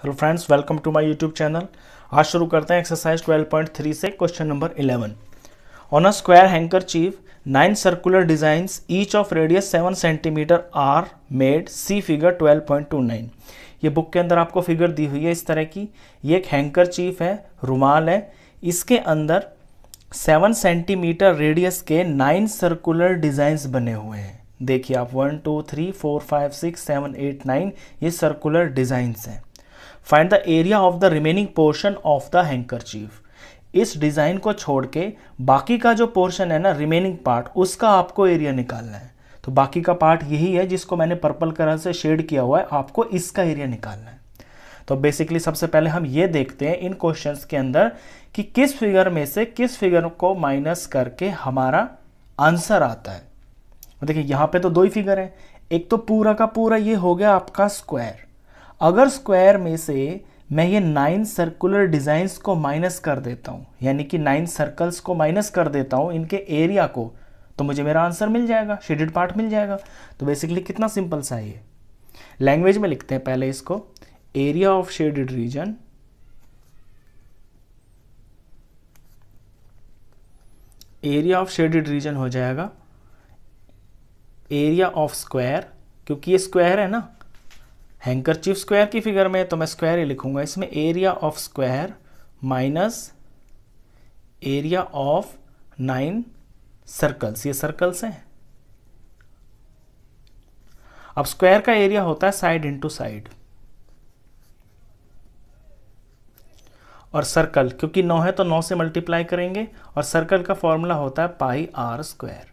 Hello friends, welcome to my YouTube channel. आज शुरू करते हैं एक्सरसाइज 12.3 से question number 11। On a square handkerchief 9 circular designs each of radius 7 centimetre are made, see figure 12.29। ये book के अंदर आपको फिगर दी हुई है इस तरह की। ये एक हैंकरचीफ है, रुमाल है। इसके अंदर 7 सेंटीमीटर रेडियस के 9 सर्कुलर डिजाइंस बने हुए हैं। देखिए आप 1 2 3 4 5 6 7 8 9 ये सर्कुलर डिजाइंस हैं। Find the area of the remaining portion of the handkerchief. इस डिजाइन को छोड़ के बाकी का जो पोर्शन है ना, रिमेनिंग पार्ट, उसका आपको एरिया निकालना है। तो बाकी का पार्ट यही है जिसको मैंने पर्पल कलर से शेड किया हुआ है, आपको इसका एरिया निकालना है। तो बेसिकली सबसे पहले हम ये देखते हैं इन क्वेश्चंस के अंदर कि किस फिगर में से किस फिगर को माइनस करके हमारा आंसर आता है। देखिए यहां पे तो दो ही फिगर है। एक तो पूरा का पूरा ये हो गया आपका स्क्वायर। अगर स्क्वायर में से मैं ये 9 सर्कुलर डिजाइंस को माइनस कर देता हूं, यानी कि 9 सर्कल्स को माइनस कर देता हूं इनके एरिया को, तो मुझे मेरा आंसर मिल जाएगा, शेडेड पार्ट मिल जाएगा। तो बेसिकली कितना सिंपल सा है ये। लैंग्वेज में लिखते हैं पहले इसको। एरिया ऑफ शेडेड रीजन हो जाएगा एरिया ऑफ स्क्वायर, क्योंकि ये स्क्वायर है ना, हैंकरचीफ स्क्वायर की फिगर में, तो मैं स्क्वायर ही लिखूंगा इसमें। Area of square minus area of 9 circles, ये सर्कल्स हैं। अब स्क्वायर का एरिया होता है साइड इंटू साइड, और सर्कल क्योंकि 9 है तो 9 से मल्टीप्लाई करेंगे, और सर्कल का फॉर्मूला होता है पाई आर स्क्वायर।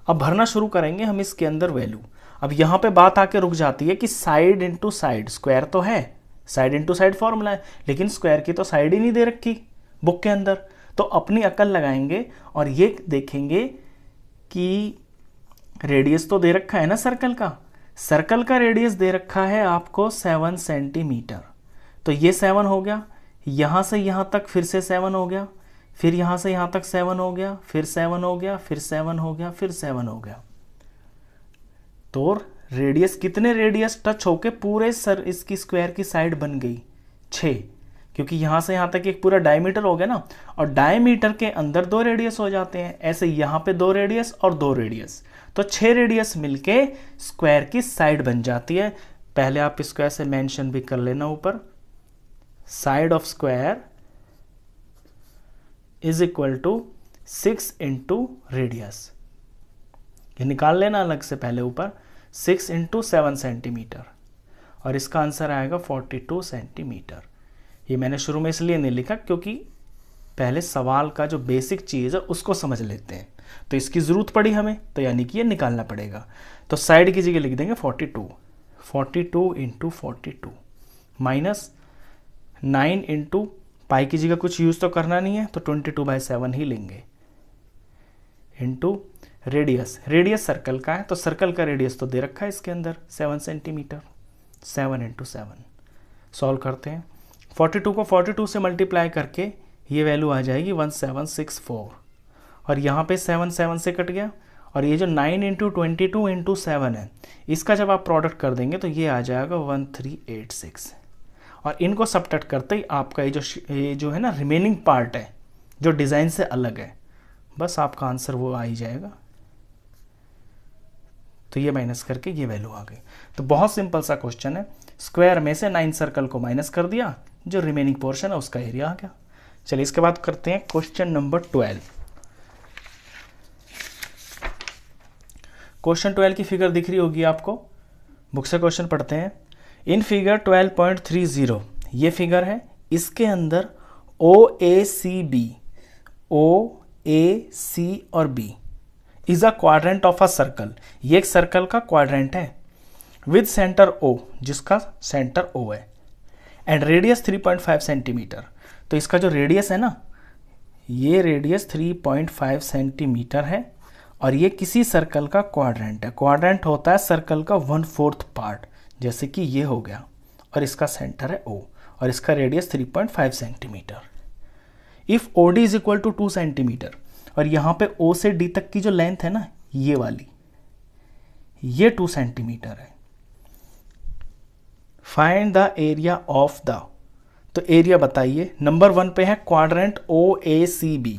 अब भरना शुरू करेंगे हम इसके अंदर वैल्यू। अब यहां पे बात आके रुक जाती है कि साइड इंटू साइड, स्क्वायर तो है, साइड इंटू साइड फॉर्मूला है, लेकिन स्क्वायर की तो साइड ही नहीं दे रखी बुक के अंदर। तो अपनी अकल लगाएंगे और ये देखेंगे कि रेडियस तो दे रखा है ना सर्कल का। सर्कल का रेडियस दे रखा है आपको 7 सेंटीमीटर। तो ये 7 हो गया, यहां से यहां तक फिर से 7 हो गया, फिर यहां से यहां तक 7 हो गया, फिर 7 हो गया, फिर 7 हो गया, फिर 7 हो गया। तो रेडियस, कितने रेडियस टच होके पूरे इसकी स्क्वायर की साइड बन गई? 6, क्योंकि यहां से यहां तक एक पूरा डायमीटर हो गया ना, और डायमीटर के अंदर 2 रेडियस हो जाते हैं। ऐसे यहां पे 2 रेडियस और 2 रेडियस, तो 6 रेडियस मिलके स्क्वायर की साइड बन जाती है। पहले आप इसको ऐसे मेंशन भी कर लेना ऊपर, side of square is equal to 6 into radius. ये निकाल लेना अलग से पहले ऊपर, 6 इंटू 7 सेंटीमीटर, और इसका आंसर आएगा 42 सेंटीमीटर। ये मैंने शुरू में इसलिए नहीं लिखा क्योंकि पहले सवाल का जो बेसिक चीज़ है उसको समझ लेते हैं, तो इसकी ज़रूरत पड़ी हमें, तो यानी कि ये निकालना पड़ेगा। तो साइड की जगह लिख देंगे 42 इंटू 42 माइनस 9 इंटू पाई की जगह कुछ यूज़ तो करना नहीं है, तो 22/7 ही लेंगे, इंटू रेडियस सर्कल का है, तो सर्कल का रेडियस तो दे रखा है इसके अंदर 7 सेंटीमीटर। 7 इंटू 7 सॉल्व करते हैं। 42 को 42 से मल्टीप्लाई करके ये वैल्यू आ जाएगी 1764, और यहाँ पे 7 7 से कट गया, और ये जो 9 इंटू 22 इंटू 7 है, इसका जब आप प्रोडक्ट कर देंगे तो ये आ जाएगा 1386। और इनको सबट्रैक्ट करते ही आपका ये जो है ना रिमेनिंग पार्ट है जो डिज़ाइन से अलग है, बस आपका आंसर वो आ ही जाएगा। तो ये माइनस करके ये वैल्यू आ गई। तो बहुत सिंपल सा क्वेश्चन है। स्क्वायर में से 9 सर्कल को माइनस कर दिया, जो रिमेनिंग पोर्शन है उसका एरिया आ गया। चलिए इसके बाद करते हैं क्वेश्चन नंबर 12। क्वेश्चन 12 की फिगर दिख रही होगी आपको, बुक से क्वेश्चन पढ़ते हैं। इन फिगर 12.30 ये फिगर है, इसके अंदर OACB, OAC और B is a quadrant of a circle. ये एक सर्कल का क्वाड्रेंट है विद सेंटर O, जिसका सेंटर O है, एंड रेडियस 3.5 सेंटीमीटर। तो इसका जो रेडियस है ना, ये रेडियस 3.5 सेंटीमीटर है, और ये किसी सर्कल का क्वाड्रेंट है। क्वाड्रेंट होता है सर्कल का 1/4 पार्ट, जैसे कि ये हो गया, और इसका सेंटर है O, और इसका radius 3.5 centimetre. If OD is equal to 2 centimetre, और यहाँ पे O से D तक की जो लेंथ है ना, ये वाली, ये 2 सेंटीमीटर है। Find the area of the तो एरिया बताइए। नंबर 1 पे है क्वाड्रेंट OACB,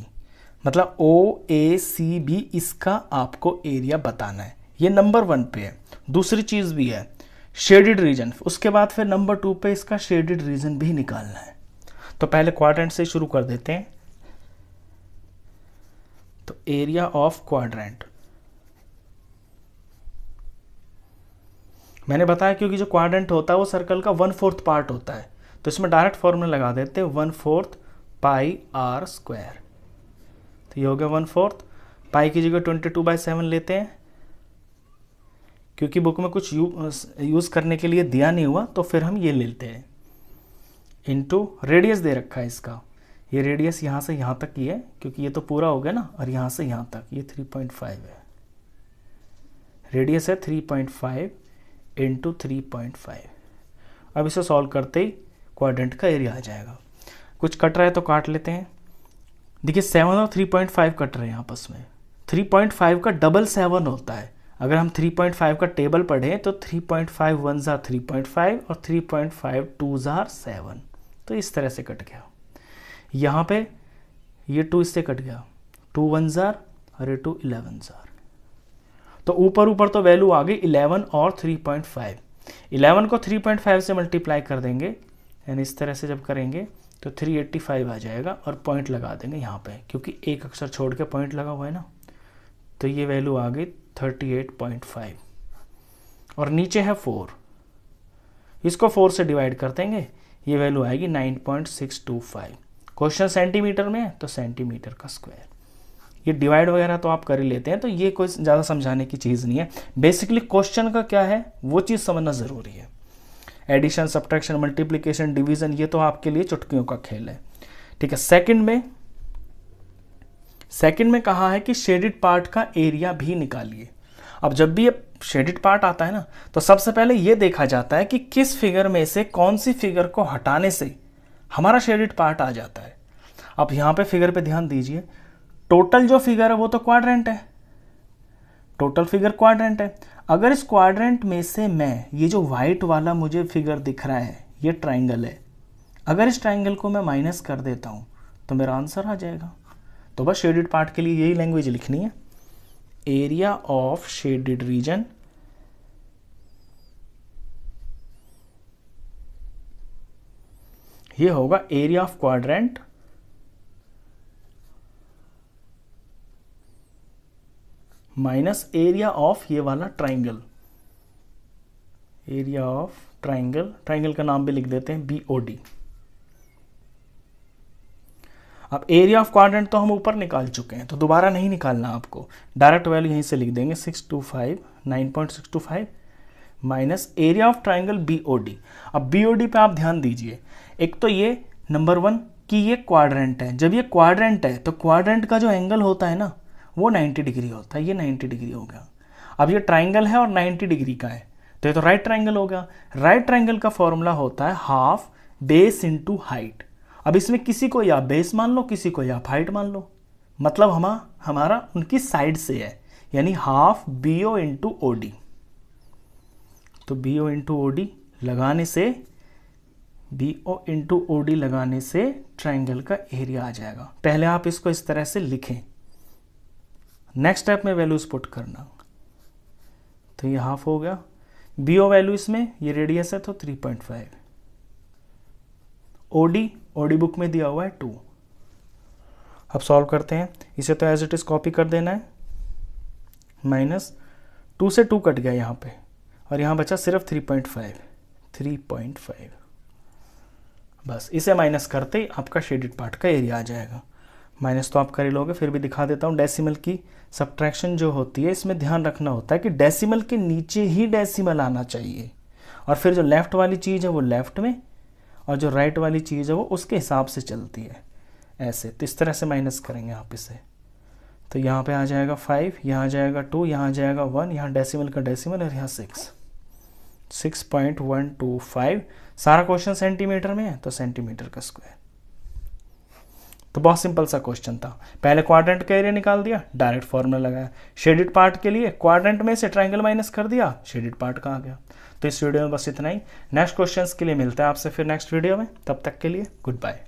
मतलब OACB, इसका आपको एरिया बताना है, ये नंबर 1 पे है। दूसरी चीज भी है शेडेड रीजन, उसके बाद फिर नंबर 2 पे इसका शेडेड रीजन भी निकालना है। तो पहले क्वाड्रेंट से शुरू कर देते हैं। तो एरिया ऑफ क्वाड्रेंट, मैंने बताया क्योंकि जो क्वाड्रेंट होता है वो सर्कल का 1/4 पार्ट होता है, तो इसमें डायरेक्ट फॉर्मूला लगा देते हैं 1/4 पाई r स्क्वायर। तो ये हो गया 1/4, पाई की जगह 22/7 लेते हैं, क्योंकि बुक में कुछ यूज करने के लिए दिया नहीं हुआ तो फिर हम ये लेते हैं, इनटू रेडियस दे रखा है इसका। ये रेडियस यहाँ से यहाँ तक ही है, क्योंकि ये तो पूरा हो गया ना, और यहाँ से यहाँ तक ये 3.5 है, रेडियस है 3.5 इंटू 3.5। अब इसे सॉल्व करते ही क्वाड्रेंट का एरिया आ जाएगा। कुछ कट रहा है तो काट लेते हैं। देखिए 7 और 3.5 कट रहे हैं आपस में, 3.5 का डबल 7 होता है। अगर हम 3.5 का टेबल पढ़ें तो 3.5 1 जार 3.5 और 3.5 2 जार 7, तो इस तरह से कट गया। यहाँ पे ये 2 इससे कट गया, 2 1 जार और ये 2 11 जार। तो ऊपर ऊपर तो वैल्यू आ गई 11 और 3.5। 11 को 3.5 से मल्टीप्लाई कर देंगे, यानी इस तरह से जब करेंगे तो 385 आ जाएगा, और पॉइंट लगा देंगे यहाँ पे, क्योंकि एक अक्षर छोड़ के पॉइंट लगा हुआ है ना। तो ये वैल्यू आ गई 38.5, और नीचे है 4, इसको 4 से डिवाइड कर देंगे, ये वैल्यू आएगी 9.625। क्वेश्चन सेंटीमीटर में है तो सेंटीमीटर का स्क्वायर। ये डिवाइड वगैरह तो आप कर ही लेते हैं, तो ये कोई ज़्यादा समझाने की चीज़ नहीं है। बेसिकली क्वेश्चन का क्या है वो चीज़ समझना ज़रूरी है। एडिशन, सब्ट्रैक्शन, मल्टीप्लिकेशन, डिवीजन, ये तो आपके लिए चुटकियों का खेल है। ठीक है, सेकंड में कहा है कि शेडेड पार्ट का एरिया भी निकालिए। अब जब भी ये शेडेड पार्ट आता है ना, तो सबसे पहले ये देखा जाता है कि किस फिगर में से कौन सी फिगर को हटाने से हमारा शेडेड पार्ट आ जाता है। अब यहाँ पे फिगर पे ध्यान दीजिए, टोटल जो फिगर है वो तो क्वाड्रेंट है, टोटल फिगर क्वाड्रेंट है। अगर इस क्वाड्रेंट में से मैं, ये जो व्हाइट वाला मुझे फिगर दिख रहा है ये ट्राइंगल है, अगर इस ट्राइंगल को मैं माइनस कर देता हूँ तो मेरा आंसर आ जाएगा। तो बस शेडेड पार्ट के लिए यही लैंग्वेज लिखनी है, एरिया ऑफ शेडेड रीजन ये होगा area of quadrant minus area of ये वाला triangle, area of triangle, triangle का नाम भी लिख देते हैं BOD। अब एरिया ऑफ क्वाड्रेंट तो हम ऊपर निकाल चुके हैं, तो दोबारा नहीं निकालना आपको, डायरेक्ट वैल्यू यहीं से लिख देंगे 9.625 minus area of triangle BOD। अब BOD पे आप ध्यान दीजिए, एक तो ये नंबर 1 कि ये क्वाड्रेंट है। जब ये क्वाड्रेंट है तो क्वाड्रेंट का जो एंगल होता है ना वो 90 डिग्री होता है, ये 90 डिग्री हो गया। अब ये ट्राइंगल है और 90 डिग्री का है, तो ये तो राइट ट्राइंगल हो गया। राइट ट्राइंगल का फॉर्मूला होता है हाफ बेस इंटू हाइट। अब इसमें किसी को या बेस मान लो, किसी को या हाइट मान लो, मतलब हमारा उनकी साइड से है, यानी हाफ BO इंटू OD। तो BO इंटू OD लगाने से, BO इंटू OD लगाने से ट्राइंगल का एरिया आ जाएगा। पहले आप इसको इस तरह से लिखें, नेक्स्ट स्टेप में वैल्यूज पुट करना। तो ये हाफ हो गया, BO वैल्यू इसमें, ये रेडियस है तो 3.5, OD बुक में दिया हुआ है 2। अब सॉल्व करते हैं, इसे तो एज इट इज कॉपी कर देना है, माइनस 2 से 2 कट गया यहाँ पे, और यहाँ बचा सिर्फ 3.5। बस इसे माइनस करते ही आपका शेडेड पार्ट का एरिया आ जाएगा। माइनस तो आप कर ही लोगे, फिर भी दिखा देता हूँ। डेसिमल की सब्ट्रैक्शन जो होती है, इसमें ध्यान रखना होता है कि डेसिमल के नीचे ही डेसिमल आना चाहिए, और फिर जो लेफ्ट वाली चीज़ है वो लेफ्ट में, और जो राइट वाली चीज़ है वो उसके हिसाब से चलती है, ऐसे। तो इस तरह से माइनस करेंगे आप इसे, तो यहाँ पे आ जाएगा 5, यहाँ आ जाएगा 2, यहाँ आ जाएगा 1, यहाँ डेसिमल का डेसिमल, और यहाँ 6.125। सारा क्वेश्चन सेंटीमीटर में है तो सेंटीमीटर का स्क्वायर। तो बहुत सिंपल सा क्वेश्चन था, पहले क्वाड्रेंट का एरिया निकाल दिया, डायरेक्ट फॉर्मूला लगाया, शेडेड पार्ट के लिए क्वाड्रेंट में से ट्रायंगल माइनस कर दिया, शेडेड पार्ट का आ गया। तो इस वीडियो में बस इतना ही। नेक्स्ट क्वेश्चंस के लिए मिलते हैं आपसे फिर नेक्स्ट वीडियो में, तब तक के लिए गुड बाय।